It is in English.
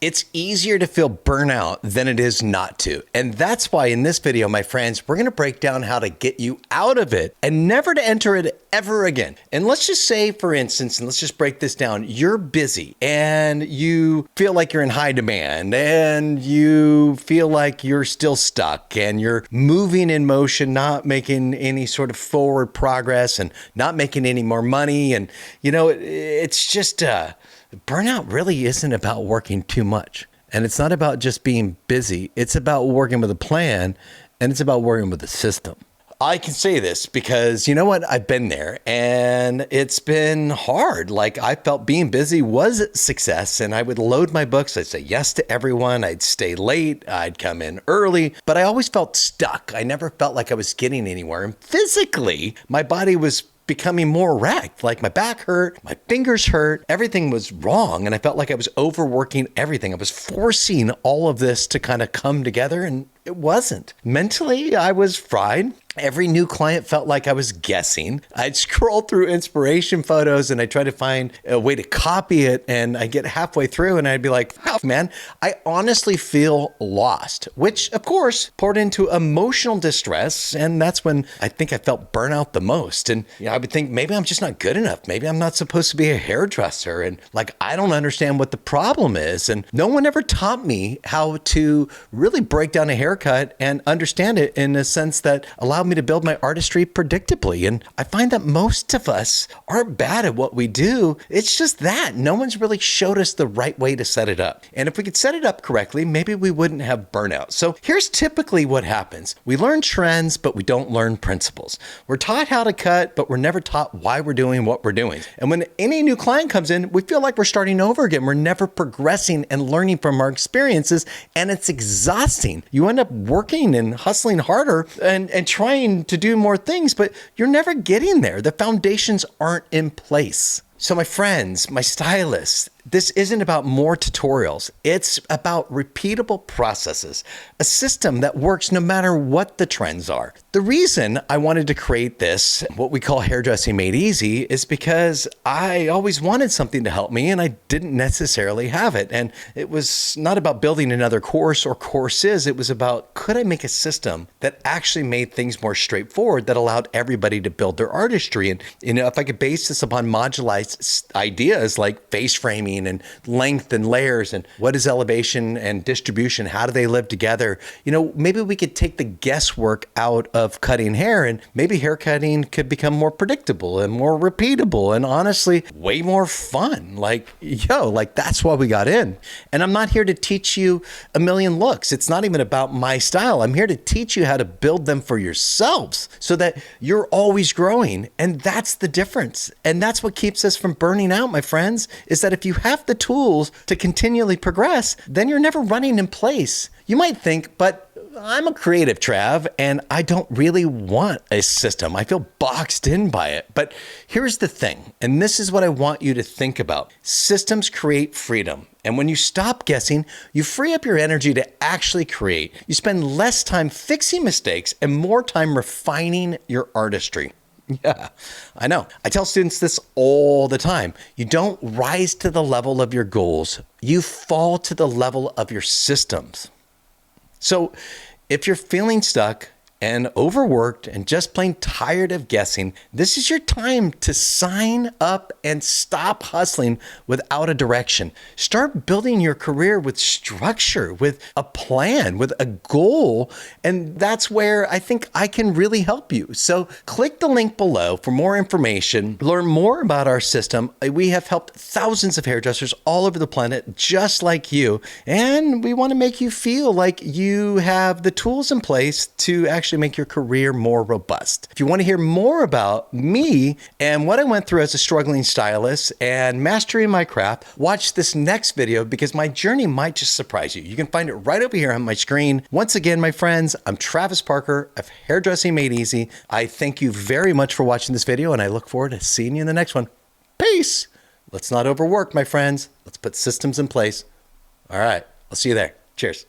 It's easier to feel burnout than it is not to. And that's why in this video, my friends, we're going to break down how to get you out of it and never to enter it ever again. And let's just say, for instance, and let's just break this down, you're busy and you feel like you're in high demand and you feel like you're still stuck and you're moving in motion, not making any sort of forward progress and not making any more money. And, it's just, burnout really isn't about working too much. And it's not about just being busy. It's about working with a plan, and it's about working with a system. I can say this because you know what? I've been there and it's been hard. Like I felt being busy was success and I would load my books. I'd say yes to everyone. I'd stay late. I'd come in early, but I always felt stuck. I never felt like I was getting anywhere. And physically, my body was becoming more wrecked. Like my back hurt, my fingers hurt, everything was wrong. And I felt like I was overworking everything. I was forcing all of this to kind of come together and it wasn't. Mentally, I was fried. Every new client felt like I was guessing. I'd scroll through inspiration photos and I try to find a way to copy it. And I get halfway through and I'd be like, wow, man, I honestly feel lost, which of course poured into emotional distress. And that's when I think I felt burnout the most. And I would think maybe I'm just not good enough. Maybe I'm not supposed to be a hairdresser. And like, I don't understand what the problem is. And no one ever taught me how to really break down a haircut and understand it in a sense that allowed me to build my artistry predictably. And I find that most of us aren't bad at what we do. It's just that no one's really showed us the right way to set it up. And if we could set it up correctly, maybe we wouldn't have burnout. So here's typically what happens. We learn trends, but we don't learn principles. We're taught how to cut, but we're never taught why we're doing what we're doing. And when any new client comes in, we feel like we're starting over again. We're never progressing and learning from our experiences. And it's exhausting. You end up working and hustling harder and trying to do more things, but you're never getting there. The foundations aren't in place. So my friends, my stylists, this isn't about more tutorials. It's about repeatable processes, a system that works no matter what the trends are. The reason I wanted to create this, what we call Hairdressing Made Easy, is because I always wanted something to help me and I didn't necessarily have it. And it was not about building another course or courses. It was about, could I make a system that actually made things more straightforward that allowed everybody to build their artistry? And if I could base this upon modularized ideas like face framing and length and layers and what is elevation and distribution, how do they live together? Maybe we could take the guesswork out of cutting hair and maybe hair cutting could become more predictable and more repeatable and honestly way more fun. Like that's why we got in. And I'm not here to teach you a million looks. It's not even about my style. I'm here to teach you how to build them for yourselves so that you're always growing. And that's the difference. And that's what keeps us from burning out, my friends, is that if you have the tools to continually progress, then you're never running in place. You might think, but I'm a creative, Trav, and I don't really want a system. I feel boxed in by it. But here's the thing, and this is what I want you to think about. Systems create freedom. And when you stop guessing, you free up your energy to actually create. You spend less time fixing mistakes and more time refining your artistry. Yeah, I know. I tell students this all the time. You don't rise to the level of your goals. You fall to the level of your systems. So if you're feeling stuck and overworked and just plain tired of guessing, this is your time to sign up and stop hustling without a direction. Start building your career with structure, with a plan, with a goal. And that's where I think I can really help you. So click the link below for more information, learn more about our system. We have helped thousands of hairdressers all over the planet, just like you. And we want to make you feel like you have the tools in place to actually make your career more robust. If you want to hear more about me and what I went through as a struggling stylist and mastering my craft, watch this next video because my journey might just surprise you. You can find it right over here on my screen. Once again, my friends, I'm Travis Parker of Hairdressing Made Easy. I thank you very much for watching this video and I look forward to seeing you in the next one. Peace. Let's not overwork, my friends. Let's put systems in place. All right. I'll see you there. Cheers.